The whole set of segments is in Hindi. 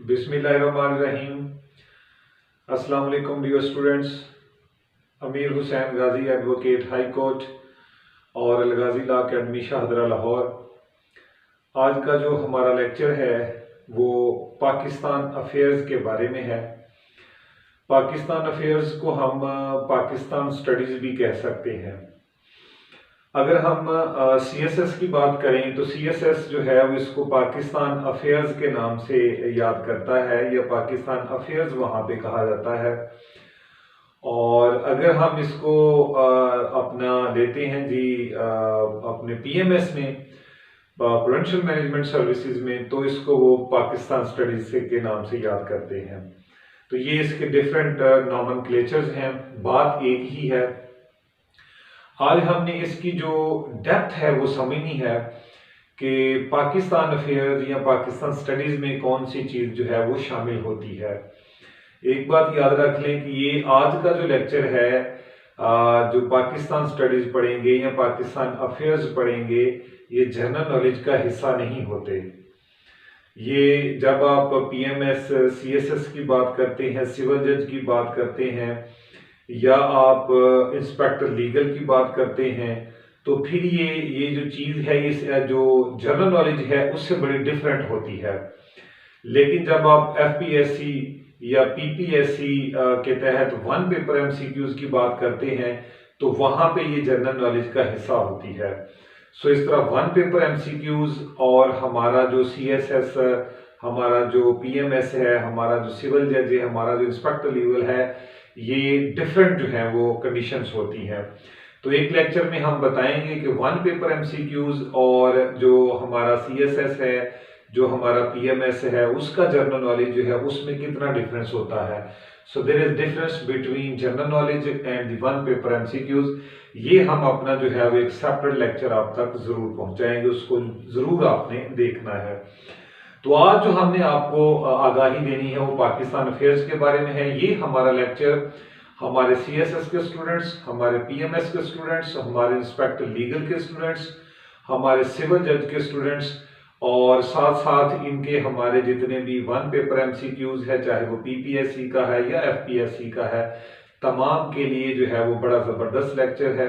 बिस्मिल्लाहिर्रहमानिर्रहीम। अस्सलाम वालेकुम डियर स्टूडेंट्स। अमीर हुसैन गाजी एडवोकेट हाई कोर्ट और अल गाजी लॉ अकेडमी शाहदरा लाहौर। आज का जो हमारा लेक्चर है वो पाकिस्तान अफेयर्स के बारे में है। पाकिस्तान अफेयर्स को हम पाकिस्तान स्टडीज़ भी कह सकते हैं। अगर हम CSS की बात करें तो CSS जो है वो इसको पाकिस्तान अफेयर्स के नाम से याद करता है या पाकिस्तान अफेयर्स वहाँ पे कहा जाता है। और अगर हम इसको अपना लेते हैं जी अपने PMS में प्रूडेंशियल मैनेजमेंट सर्विसेज में, तो इसको वो पाकिस्तान स्टडीज के नाम से याद करते हैं। तो ये इसके डिफरेंट नॉमेनक्लेचर्स हैं, बात एक ही है। आज हमने इसकी जो डेप्थ है वो समझनी है कि पाकिस्तान अफेयर्स या पाकिस्तान स्टडीज में कौन सी चीज़ जो है वो शामिल होती है। एक बात याद रख लें कि ये आज का जो लेक्चर है जो पाकिस्तान स्टडीज पढ़ेंगे या पाकिस्तान अफेयर्स पढ़ेंगे, ये जनरल नॉलेज का हिस्सा नहीं होते। ये जब आप PMS CSS की बात करते हैं, सिविल जज की बात करते हैं या आप इंस्पेक्टर लीगल की बात करते हैं, तो फिर ये जो चीज़ है, इस जो जनरल नॉलेज है उससे बड़ी डिफरेंट होती है। लेकिन जब आप FPSC या PPSC के तहत वन पेपर MCQs की बात करते हैं तो वहाँ पे ये जनरल नॉलेज का हिस्सा होती है। सो इस तरह वन पेपर MCQs और हमारा जो CSS, हमारा जो PMS है, हमारा जो सिविल जज है, हमारा जो इंस्पेक्टर लीगल है, ये डिफरेंट जो है वो कंडीशंस होती हैं। तो एक लेक्चर में हम बताएंगे कि वन पेपर MCQs और जो हमारा CSS है, जो हमारा PMS है, उसका जनरल नॉलेज जो है उसमें कितना डिफरेंस होता है। So there is difference between general knowledge and the one paper MCQs। ये हम अपना जो है वो एक सेपरेट लेक्चर आप तक जरूर पहुंचाएंगे, उसको जरूर आपने देखना है। तो आज जो हमने आपको आगाही देनी है वो पाकिस्तान अफेयर्स के बारे में है। ये हमारा लेक्चर हमारे CSS के स्टूडेंट्स, हमारे PMS के स्टूडेंट्स, हमारे इंस्पेक्टर लीगल के स्टूडेंट्स, हमारे सिविल जज के स्टूडेंट्स और साथ साथ इनके हमारे जितने भी वन पेपर MCQs है, चाहे वो PPSC का है या FPSC का है, तमाम के लिए जो है वो बड़ा ज़बरदस्त लेक्चर है।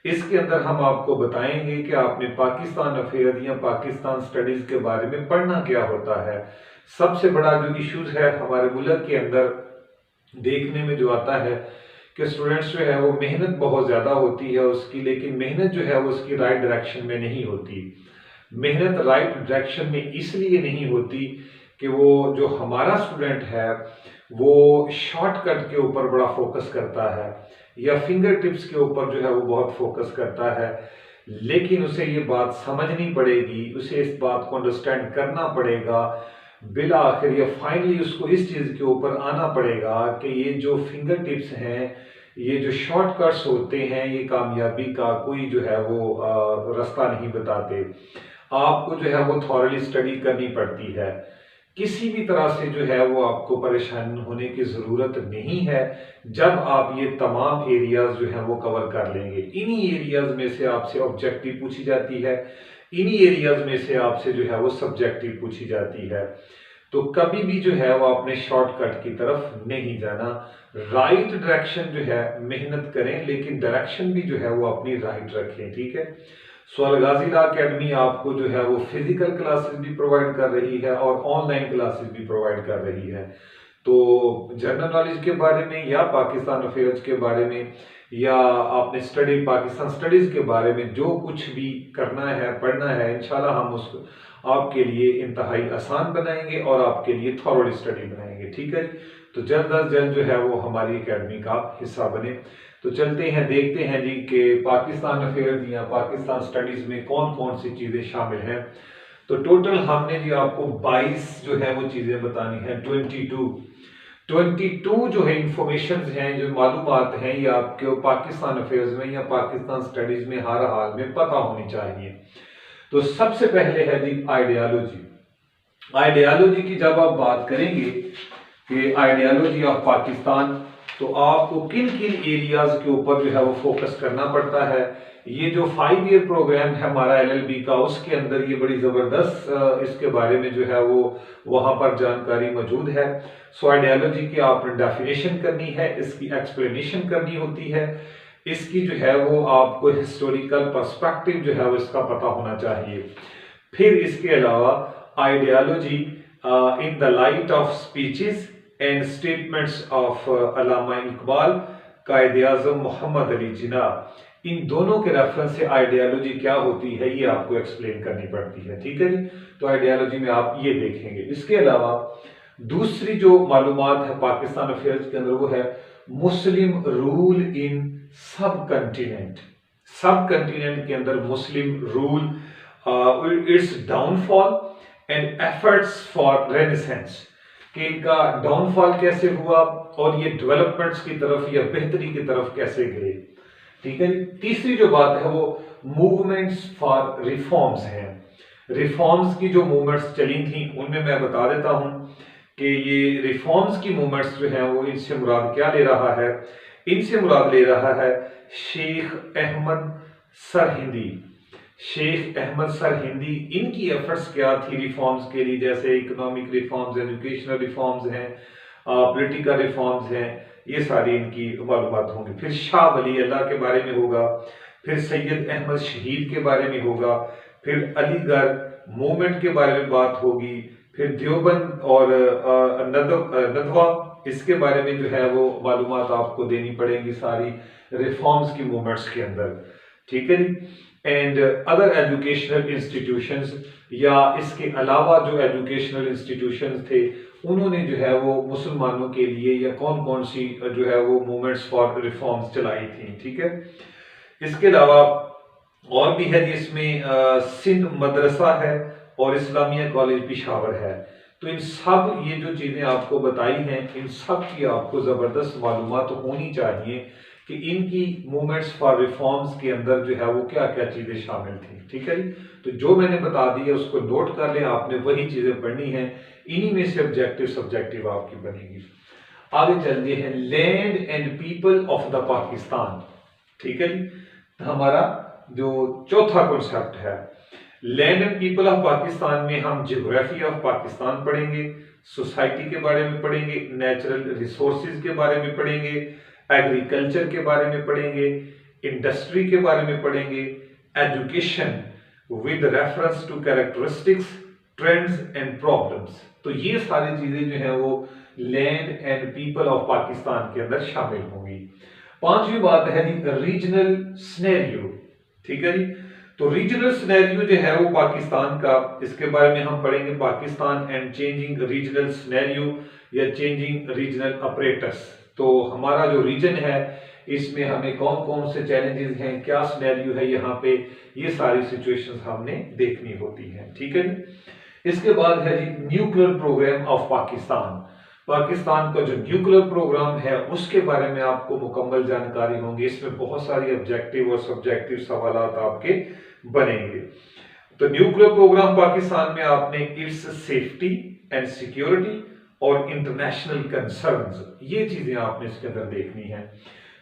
इसके अंदर हम आपको बताएंगे कि आपने पाकिस्तान अफेयर या पाकिस्तान स्टडीज के बारे में पढ़ना क्या होता है। सबसे बड़ा जो इश्यूज है हमारे मुल्क के अंदर देखने में जो आता है कि स्टूडेंट्स जो है वो मेहनत बहुत ज़्यादा होती है उसकी, लेकिन मेहनत जो है वो उसकी राइट डायरेक्शन में नहीं होती। मेहनत राइट डायरेक्शन में इसलिए नहीं होती कि वो जो हमारा स्टूडेंट है वो शॉर्टकट के ऊपर बड़ा फोकस करता है या फिंगर टिप्स के ऊपर जो है वो बहुत फोकस करता है, लेकिन उसे ये बात समझनी पड़ेगी, उसे इस बात को अंडरस्टैंड करना पड़ेगा, बिला आखिर या फाइनली उसको इस चीज़ के ऊपर आना पड़ेगा कि ये जो फिंगर टिप्स हैं, ये जो शॉर्टकट्स होते हैं, ये कामयाबी का कोई जो है वो रास्ता नहीं बताते। आपको जो है वो थॉरली स्टडी करनी पड़ती है। किसी भी तरह से जो है वो आपको परेशान होने की ज़रूरत नहीं है जब आप ये तमाम एरियाज जो है वो कवर कर लेंगे। इन्हीं एरियाज में से आपसे ऑब्जेक्टिव पूछी जाती है, इन्हीं एरियाज में से आपसे जो है वो सब्जेक्टिव पूछी जाती है। तो कभी भी जो है वो आपने शॉर्टकट की तरफ नहीं जाना, राइट डायरेक्शन जो है मेहनत करें, लेकिन डायरेक्शन भी जो है वो अपनी राइट रखें, ठीक है। सो अल गाजी लॉ अकेडमी आपको जो है वो फिजिकल क्लासेस भी प्रोवाइड कर रही है और ऑनलाइन क्लासेस भी प्रोवाइड कर रही है। तो जनरल नॉलेज के बारे में या पाकिस्तान अफेयर्स के बारे में या आपने स्टडी पाकिस्तान स्टडीज के बारे में जो कुछ भी करना है, पढ़ना है, इंशाल्लाह हम उसको आपके लिए इंतहाई आसान बनाएंगे और आपके लिए थॉरली स्टडी बनाएंगे, ठीक है। तो जल्द अज जल्द जो है वो हमारी अकेडमी का हिस्सा बने। तो चलते हैं, देखते हैं जी कि पाकिस्तान अफेयर्स या पाकिस्तान स्टडीज में कौन कौन सी चीज़ें शामिल हैं। तो टोटल हमने जी आपको 22 जो है वो चीज़ें बतानी है। 22 जो है इंफॉर्मेशन हैं, जो मालूमात हैं, ये आपके पाकिस्तान अफेयर्स में या पाकिस्तान स्टडीज में हर हाल में पता होनी चाहिए। तो सबसे पहले है जी आइडियालॉजी। आइडियालॉजी की जब आप बात करेंगे कि आइडियालॉजी ऑफ पाकिस्तान, तो आपको किन किन एरियाज के ऊपर जो है वो फोकस करना पड़ता है। ये जो 5 ईयर प्रोग्राम है हमारा LLB का, उसके अंदर ये बड़ी ज़बरदस्त इसके बारे में जो है वो वहाँ पर जानकारी मौजूद है। सो आइडियोलॉजी की आपने डेफिनेशन करनी है, इसकी एक्सप्लेनेशन करनी होती है, इसकी जो है वो आपको हिस्टोरिकल पर्सपेक्टिव जो है वो इसका पता होना चाहिए। फिर इसके अलावा ideology in the light of speeches and statements of Allama Iqbal, Quaid Azam Muhammad Ali Jinnah, इन दोनों के रेफरेंस से आइडियोलॉजी क्या होती है ये आपको एक्सप्लेन करनी पड़ती है। ठीक है जी, तो आइडियोलॉजी में आप ये देखेंगे। इसके अलावा दूसरी जो मालूमात है पाकिस्तान अफेयर्स के अंदर वो है मुस्लिम रूल इन सब कंटिनेंट। सब कंटिनेंट के अंदर मुस्लिम rule, it's downfall and efforts for renaissance, कि इनका डाउनफॉल कैसे हुआ और ये डेवलपमेंट्स की तरफ या बेहतरी की तरफ कैसे गए। ठीक है। तीसरी जो बात है वो मूवमेंट्स फॉर रिफॉर्म्स हैं। रिफॉर्म्स की जो मूवमेंट्स चली थी उनमें मैं बता देता हूं कि ये रिफॉर्म्स की मूवमेंट्स जो है वो इनसे मुराद क्या ले रहा है। इनसे मुराद ले रहा है शेख अहमद सरहिंदी। शेख अहमद सरहिंदी, इनकी एफर्ट्स क्या थी रिफॉर्म्स के लिए, जैसे इकोनॉमिक रिफॉर्म्स, एजुकेशनल रिफॉर्म्स हैं, पॉलिटिकल रिफॉर्म्स हैं, ये सारी इनकी मालूमात होंगी। फिर शाह वली अल्लाह के बारे में होगा, फिर सैयद अहमद शहीद के बारे में होगा, फिर अलीगढ़ मूवमेंट के बारे में बात होगी, फिर देवबंद और नदवा, इसके बारे में जो है वो मालूमात आपको देनी पड़ेगी सारी रिफॉर्म्स की मूवमेंट्स के अंदर। ठीक है जी। एंड अदर एजुकेशनल इंस्टीट्यूशंस, या इसके अलावा जो एजुकेशनल इंस्टीट्यूशंस थे उन्होंने जो है वो मुसलमानों के लिए या कौन कौन सी जो है वो मूवमेंट्स फॉर रिफॉर्म्स चलाई थी। ठीक है। इसके अलावा और भी है जिसमें सिंध मदरसा है और इस्लामिया कॉलेज पिशावर है। तो इन सब ये जो चीज़ें आपको बताई हैं, इन सब की आपको ज़बरदस्त मालूमात होनी चाहिए कि इनकी मूवमेंट्स फॉर रिफॉर्म्स के अंदर जो है वो क्या क्या चीज़ें शामिल थी। ठीक है जी। तो जो मैंने बता दी है उसको नोट कर लें, आपने वही चीज़ें पढ़नी हैं, इन्हीं में से ऑब्जेक्टिव सब्जेक्टिव आपकी बनेगी। आगे चलते हैं land and people of the Pakistan. ठीक है जी। तो हमारा जो चौथा कॉन्सेप्ट है land and people of Pakistan में हम ज्योग्राफी ऑफ पाकिस्तान पढ़ेंगे, सोसाइटी के बारे में पढ़ेंगे, नेचुरल रिसोर्सेज के बारे में पढ़ेंगे, एग्रीकल्चर के बारे में पढ़ेंगे, इंडस्ट्री के बारे में पढ़ेंगे, education with reference to characteristics, trends and problems. तो ये सारी चीजें जो है वो land and people of Pakistan के अंदर शामिल होंगी। पांचवी बात है जी रीजनल सिनेरियो। ठीक है जी। तो रीजनल सिनेरियो जो है वो पाकिस्तान का, इसके बारे में हम पढ़ेंगे Pakistan and changing regional scenario या चेंजिंग रीजनल अपरेटस। तो हमारा जो रीजन है इसमें हमें कौन कौन से चैलेंजेस हैं, क्या सिनेरियो है यहाँ पे, ये सारी सिचुएशंस हमने देखनी होती हैं। ठीक है जी। इसके बाद है जी nuclear programme of Pakistan. Pakistan का जो न्यूक्लियर प्रोग्राम है उसके बारे में आपको मुकम्मल जानकारी होंगी। इसमें बहुत सारी ऑब्जेक्टिव और सब्जेक्टिव सवाल आपके बनेंगे। तो न्यूक्लियर प्रोग्राम पाकिस्तान में आपने इट्स सेफ्टी एंड सिक्योरिटी और इंटरनेशनल कंसर्न्स, ये चीजें आपने इसके अंदर देखनी है।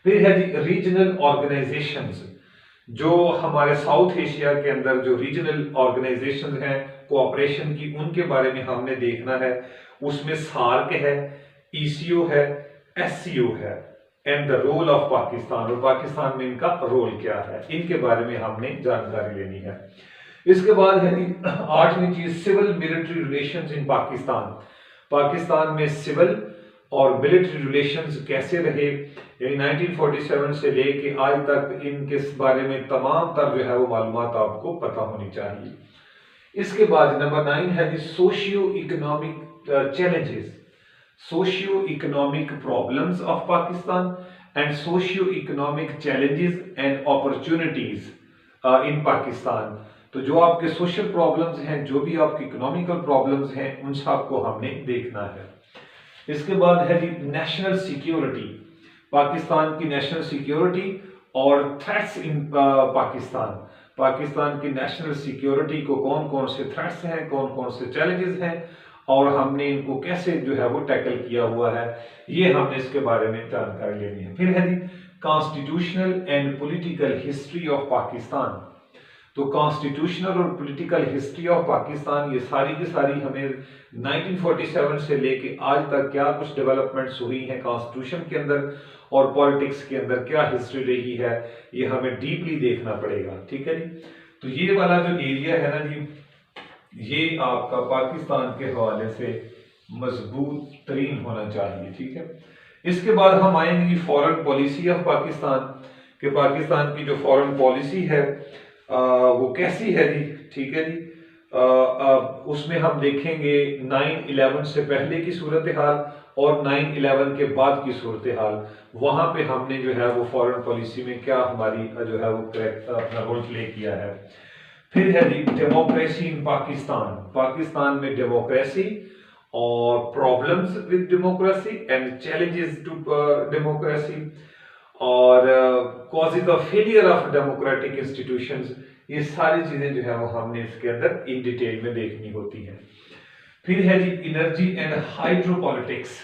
फिर है जी रीजनल ऑर्गेनाइजेशंस, जो हमारे साउथ एशिया के अंदर जो रीजनल ऑर्गेनाइजेशंस हैं कोऑपरेशन की, उनके बारे में हमने देखना है। उसमें सार्क है, ECO है, SCO है, and the role of Pakistan, और पाकिस्तान में इनका रोल क्या है, इनके बारे में हमने जानकारी लेनी है। इसके बाद है जी आठवीं चीज civil military relations in Pakistan. Pakistan में सिविल और मिलिट्री रिलेशंस कैसे रहे, यानी 1947 से लेके आज तक इनके बारे में तमाम तर जो है वो मालूमात आपको पता होनी चाहिए। इसके बाद नंबर 9 है जी socio economic challenges, socio-economic problems of Pakistan and socio-economic challenges and opportunities in Pakistan। तो जो आपके सोशल प्रॉब्लम्स हैं, जो भी आपकी इकोनॉमिकल प्रॉब्लम्स हैं, उन सब को हमने देखना है। इसके बाद है जी नेशनल सिक्योरिटी, पाकिस्तान की नेशनल सिक्योरिटी और थ्रेट्स इन पाकिस्तान। पाकिस्तान की नेशनल सिक्योरिटी को कौन कौन से थ्रेट्स हैं, कौन कौन से चैलेंजेस हैं और हमने इनको कैसे जो है वो टैकल किया हुआ है, ये हमने इसके बारे में जानकारी लेनी है। फिर है जी constitutional and political history of Pakistan. तो कॉन्स्टिट्यूशनल और पॉलिटिकल हिस्ट्री ऑफ पाकिस्तान, ये सारी की सारी हमें 1947 से लेके आज तक क्या कुछ डेवलपमेंट्स हुई हैं कॉन्स्टिट्यूशन के अंदर और पॉलिटिक्स के अंदर क्या हिस्ट्री रही है, ये हमें डीपली देखना पड़ेगा। ठीक है जी। तो ये वाला जो एरिया है ना जी, ये आपका पाकिस्तान के हवाले से मजबूत तरीन होना चाहिए। ठीक है। इसके बाद हम आएंगे जी फॉरेन पॉलिसी ऑफ पाकिस्तान, कि पाकिस्तान की जो फॉरेन पॉलिसी है वो कैसी है जी। ठीक है जी। उसमें हम देखेंगे 9/11 से पहले की सूरत हाल और 9/11 के बाद की सूरत हाल, वहां पे हमने जो है वो फॉरेन पॉलिसी में क्या हमारी जो है वो अपना रोल प्ले किया है। फिर है जी डेमोक्रेसी इन पाकिस्तान, पाकिस्तान में डेमोक्रेसी और problems with democracy and challenges to democracy और causes of failure of democratic institutions, ये सारी चीजें जो है वो हमने इसके अंदर इन डिटेल में देखनी होती हैं। फिर है जी एनर्जी एंड हाइड्रोपॉलिटिक्स,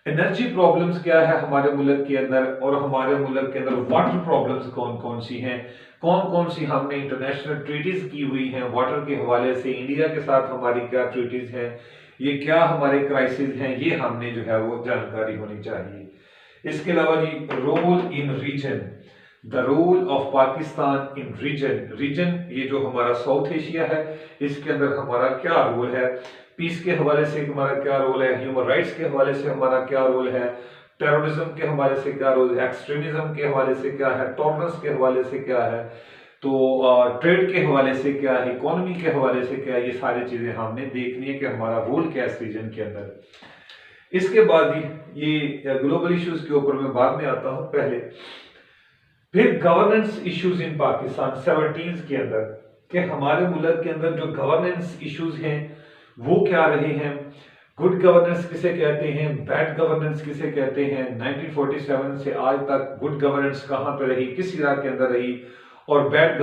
एनर्जी प्रॉब्लम्स क्या है हमारे मुल्क के अंदर और हमारे मुल्क के अंदर वाटर प्रॉब्लम्स कौन कौन सी हैं, कौन कौन सी हमने इंटरनेशनल ट्रीटीज की हुई हैं वाटर के हवाले से, इंडिया के साथ हमारी क्या ट्रीटीज हैं, ये क्या हमारे क्राइसिस हैं, ये हमने जो है वो जानकारी होनी चाहिए। इसके अलावा जी role in region, the role of Pakistan in region, region ये जो हमारा साउथ एशिया है इसके अंदर हमारा क्या रोल है, पीस के हवाले से हमारा क्या रोल है, ह्यूमन राइट्स के हवाले से हमारा क्या रोल है, टेररिज्म के हवाले से क्या रोल है, एक्सट्रीमिज्म के हवाले से क्या है, टॉलरेंस के हवाले से क्या है, तो ट्रेड के हवाले से क्या है, इकोनॉमी के हवाले से क्या है, ये सारी चीजें हमने देखनी है कि हमारा रोल क्या है इस रीजन के अंदर। इसके बाद ये ग्लोबल इश्यूज के ऊपर मैं बाद में आता हूं पहले। फिर गवर्नेंस इश्यूज इन पाकिस्तान 17 के अंदर, कि हमारे मुल्क के अंदर जो गवर्नेंस इश्यूज हैं वो क्या रहे हैं, गुड गवर्नेंस किसे कहते हैं, बैड गवर्नेंस किसे कहते हैं, 1947 से आज तक गुड गवर्नेंस कहां पे रही, किस इरा के अंदर रही, और बैड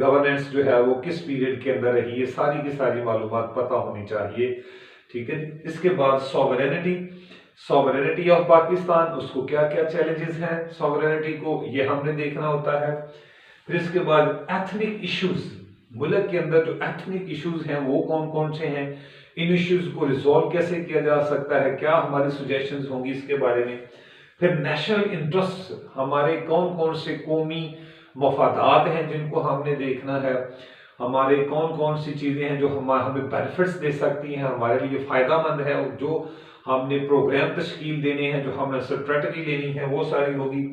गवर्नेंस जो है वो किस पीरियड के अंदर रही, ये सारी की सारी मालूमात पता होनी चाहिए। ठीक है। इसके बाद सॉवरेनिटी, सॉवरेनिटी ऑफ पाकिस्तान, उसको क्या क्या चैलेंजेस हैं सॉवरेनिटी को, ये हमने देखना होता है। फिर इसके बाद एथनिक इश्यूज, मुल्क के अंदर जो एथनिक इश्यूज हैं वो कौन कौन से हैं, इन इश्यूज को रिजॉल्व कैसे किया जा सकता है, क्या हमारी सजेशंस होंगी इसके बारे में। फिर नेशनल इंटरेस्ट, हमारे कौन कौन से कौमी मफादात हैं जिनको हमने देखना है, हमारे कौन कौन सी चीजें हैं जो हमें बेनिफिट्स दे सकती हैं, हमारे लिए फायदामंद है, जो हमने प्रोग्राम तश्कील देने हैं, जो हमने स्ट्रेटजी लेनी है, वो सारी होगी।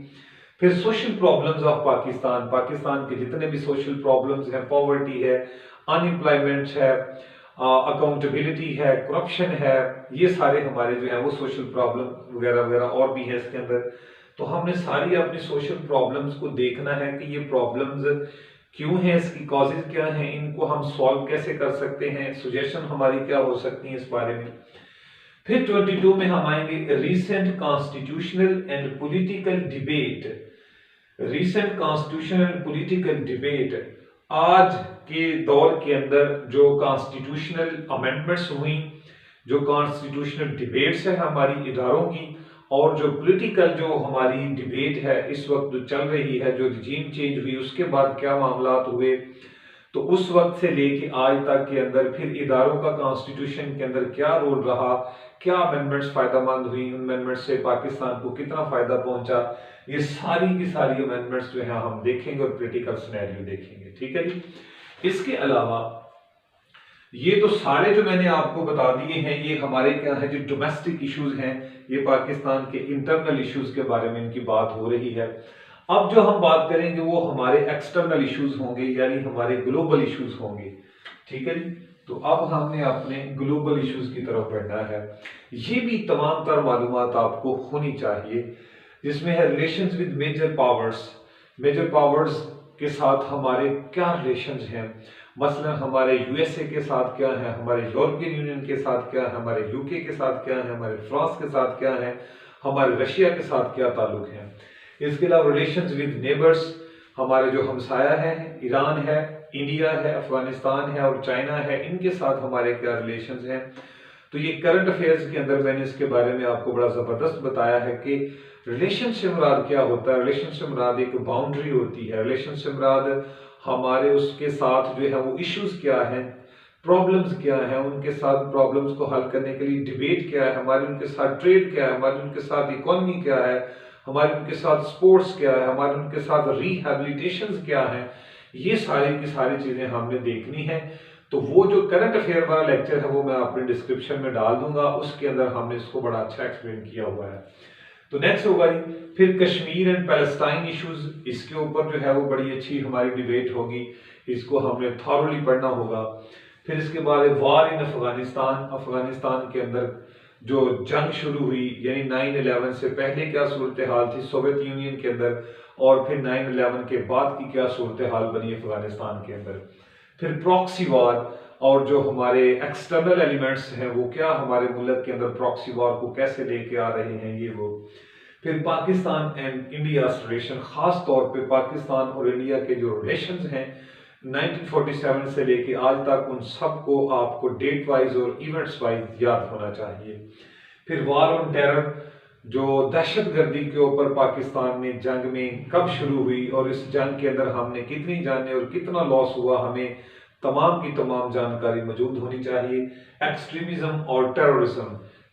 फिर social problems of Pakistan, Pakistan के जितने भी सोशल प्रॉब्लम्स हैं, पॉवर्टी है, अनएम्प्लॉयमेंट है, अकाउंटेबिलिटी है, करप्शन है, ये सारे हमारे जो है वो सोशल प्रॉब्लम वगैरह वगैरह और भी है इसके अंदर। तो हमने सारी अपनी सोशल प्रॉब्लम्स को देखना है कि ये प्रॉब्लम्स क्यों है, इसकी कॉजेज क्या हैं, इनको हम सॉल्व कैसे कर सकते हैं, सजेशन हमारी क्या हो सकती है इस बारे में। फिर 22 में हम आएंगे recent constitutional and political debate, recent constitutional and political debate, आज के दौर के अंदर जो कॉन्स्टिट्यूशनल अमेंडमेंट्स हुई, जो कॉन्स्टिट्यूशनल डिबेट्स है हमारी इदारों की, और जो पॉलिटिकल जो हमारी डिबेट है इस वक्त जो चल रही है, जो रिजीम चेंज हुई उसके बाद क्या मामलात हुए, तो उस वक्त से लेके आज तक के अंदर फिर इदारों का कॉन्स्टिट्यूशन के अंदर क्या रोल रहा, क्या अमेंडमेंट्स फायदामंद हुई, उन अमेंडमेंट्स से पाकिस्तान को कितना फायदा पहुंचा, ये सारी की सारी अमेंडमेंट्स जो है हम देखेंगे और पॉलिटिकल सिनेरियो देखेंगे। ठीक है जी। इसके अलावा ये तो सारे जो मैंने आपको बता दिए हैं ये हमारे क्या है, जो डोमेस्टिक इश्यूज हैं, ये पाकिस्तान के इंटरनल इश्यूज के बारे में इनकी बात हो रही है। अब जो हम बात करेंगे वो हमारे एक्सटर्नल इश्यूज होंगे, यानी हमारे ग्लोबल इश्यूज होंगे। ठीक है जी। तो अब हमने अपने ग्लोबल इश्यूज की तरफ बढ़ना है। ये भी तमाम तर मालूमात आपको होनी चाहिए, जिसमें है relations with major powers, major powers के साथ हमारे क्या रिलेशंस हैं, मसलन हमारे यूएसए के साथ क्या है, हमारे यूरोपियन यूनियन के साथ क्या है, हमारे यूके के साथ क्या है, हमारे फ्रांस के साथ क्या है, हमारे रशिया के साथ क्या ताल्लुक है। इसके अलावा रिलेशंस विद नेबर्स, हमारे जो हमसाया है, ईरान है, इंडिया है, अफगानिस्तान है और चाइना है, इनके साथ हमारे क्या रिलेशंस हैं। तो ये करंट अफेयर्स के अंदर मैंने इसके बारे में आपको बड़ा ज़बरदस्त बताया है कि रिलेशन से मुराद क्या होता है? रिलेशन से मुराद एक बाउंड्री होती है। रिलेशन से मुराद हमारे उसके साथ जो है वो इश्यूज क्या हैं, प्रॉब्लम्स क्या हैं, उनके साथ प्रॉब्लम्स को हल करने के लिए डिबेट क्या है, हमारे उनके साथ ट्रेड क्या है, हमारे उनके साथ इकोनॉमी क्या है, हमारे उनके साथ स्पोर्ट्स क्या है, हमारे उनके साथ रिहैबिलिटेशन क्या है। ये सारी की सारी चीजें हमने देखनी है। तो वो जो करंट अफेयर वाला लेक्चर है वो मैं अपने डिस्क्रिप्शन में डाल दूंगा, उसके अंदर हमने इसको बड़ा अच्छा एक्सप्लेन किया हुआ है। तो नेक्स्ट होगा जी फिर कश्मीर एंड पैलेस्टाइन इश्यूज, इसके ऊपर जो है वो बड़ी अच्छी हमारी डिबेट होगी, इसको हमने थॉरली पढ़ना होगा। फिर इसके बाद वार इन अफगानिस्तान, अफगानिस्तान के अंदर जो जंग शुरू हुई, यानी 9/11 से पहले क्या सूरत हाल थी सोवियत यूनियन के अंदर, और फिर 9/11 के बाद की क्या सूरत हाल बनी अफगानिस्तान के अंदर। फिर प्रॉक्सी वार, और जो हमारे एक्सटर्नल एलिमेंट्स हैं वो क्या हमारे मुल्क के अंदर प्रॉक्सी वार को कैसे लेके आ रहे हैं, ये वो। फिर पाकिस्तान एंड इंडिया रिलेशन, खास तौर पे पाकिस्तान और इंडिया के जो रिलेशंस हैं 1947 से लेके आज तक, उन सबको आपको डेट वाइज और इवेंट्स वाइज याद होना चाहिए। फिर वार ऑन टेरर, जो दहशतगर्दी के ऊपर पाकिस्तान में जंग में कब शुरू हुई और इस जंग के अंदर हमने कितनी जाने और कितना लॉस हुआ, हमें तमाम की तमाम जानकारी मौजूद होनी चाहिए। एक्सट्रीमिज्म और टेररिज्म,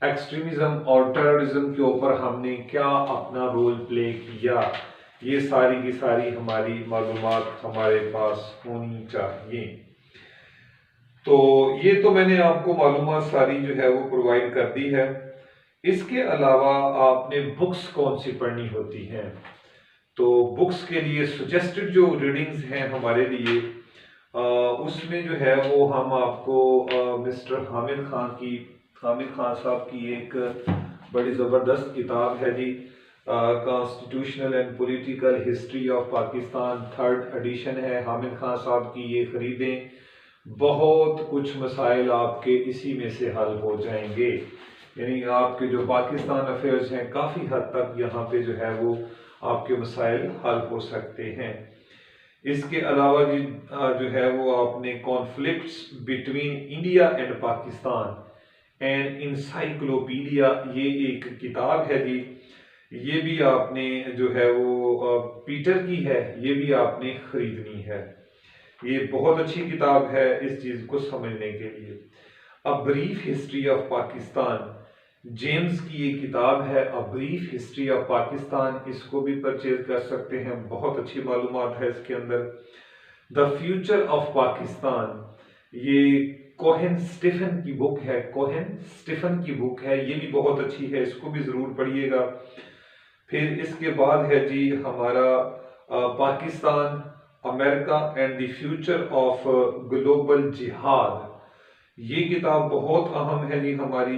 एक्सट्रीमिज्म और टेररिज्म के ऊपर हमने क्या अपना रोल प्ले किया, ये सारी की सारी हमारी मालूमात हमारे पास होनी चाहिए। तो ये तो मैंने आपको मालूमात सारी जो है वो प्रोवाइड कर दी है। इसके अलावा आपने बुक्स कौन सी पढ़नी होती हैं, तो बुक्स के लिए सजेस्टेड जो रीडिंग्स हैं हमारे लिए, उसमें जो है वो हम आपको मिस्टर हामिद खान साहब की एक बड़ी ज़बरदस्त किताब है जी, constitutional and political history of Pakistan, 3rd edition है हामिद खान साहब की, ये खरीदें। बहुत कुछ मसाइल आपके इसी में से हल हो जाएंगे, यानी आपके जो पाकिस्तान अफेयर्स हैं काफ़ी हद तक यहाँ पे जो है वो आपके मसाइल हल हो सकते हैं। इसके अलावा जो है वो आपने conflicts between India and Pakistan and encyclopedia, ये एक किताब है जी, ये भी आपने जो है वो पीटर की है, ये भी आपने खरीदनी है। ये बहुत अच्छी किताब है इस चीज को समझने के लिए। A brief history of Pakistan, James की ये किताब है a brief history of Pakistan, इसको भी परचेज कर सकते हैं, बहुत अच्छी मालूमात है इसके अंदर। द फ्यूचर ऑफ पाकिस्तान, ये कोहेन स्टीफन की बुक है, कोहेन स्टीफन की बुक है, ये भी बहुत अच्छी है, इसको भी जरूर पढ़िएगा। फिर इसके बाद है जी हमारा Pakistan, America and the future of global जिहाद, ये किताब बहुत अहम है जी हमारी,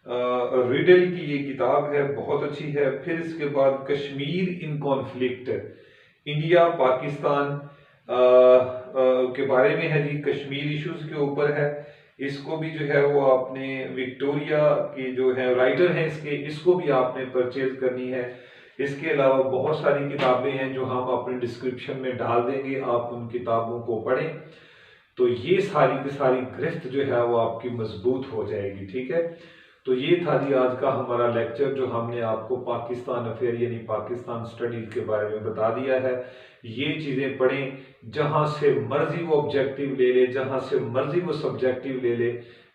रिडल की ये किताब है, बहुत अच्छी है। फिर इसके बाद Kashmir in conflict, India Pakistan के बारे में है जी, कश्मीर इश्यूज के ऊपर है, इसको भी जो है वो आपने विक्टोरिया के जो है राइटर हैं इसके, इसको भी आपने परचेज करनी है। इसके अलावा बहुत सारी किताबें हैं जो हम अपने डिस्क्रिप्शन में डाल देंगे, आप उन किताबों को पढ़ें, तो ये सारी की सारी गिरफ्त जो है वो आपकी मजबूत हो जाएगी। ठीक है, तो ये था जी आज का हमारा लेक्चर, जो हमने आपको पाकिस्तान अफेयर यानी पाकिस्तान स्टडीज के बारे में बता दिया है। ये चीज़ें पढ़ें, जहाँ से मर्जी वो ऑब्जेक्टिव ले ले, जहाँ से मर्जी वो सब्जेक्टिव ले ले,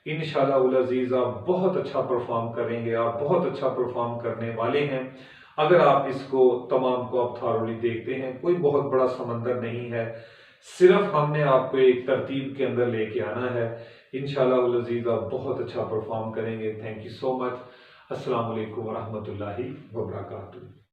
इंशाल्लाह अजीज आप बहुत अच्छा परफॉर्म करेंगे, आप बहुत अच्छा परफॉर्म करने वाले हैं अगर आप इसको तमाम को आप थॉरली देखते हैं। कोई बहुत बड़ा समंदर नहीं है, सिर्फ हमने आपको एक तरतीब के अंदर लेके आना है। इंशाल्लाह अजीज आप बहुत अच्छा परफॉर्म करेंगे। Thank you so much. अस्सलाम वालेकुम वरहमतुल्लाहि वबरकातुहू।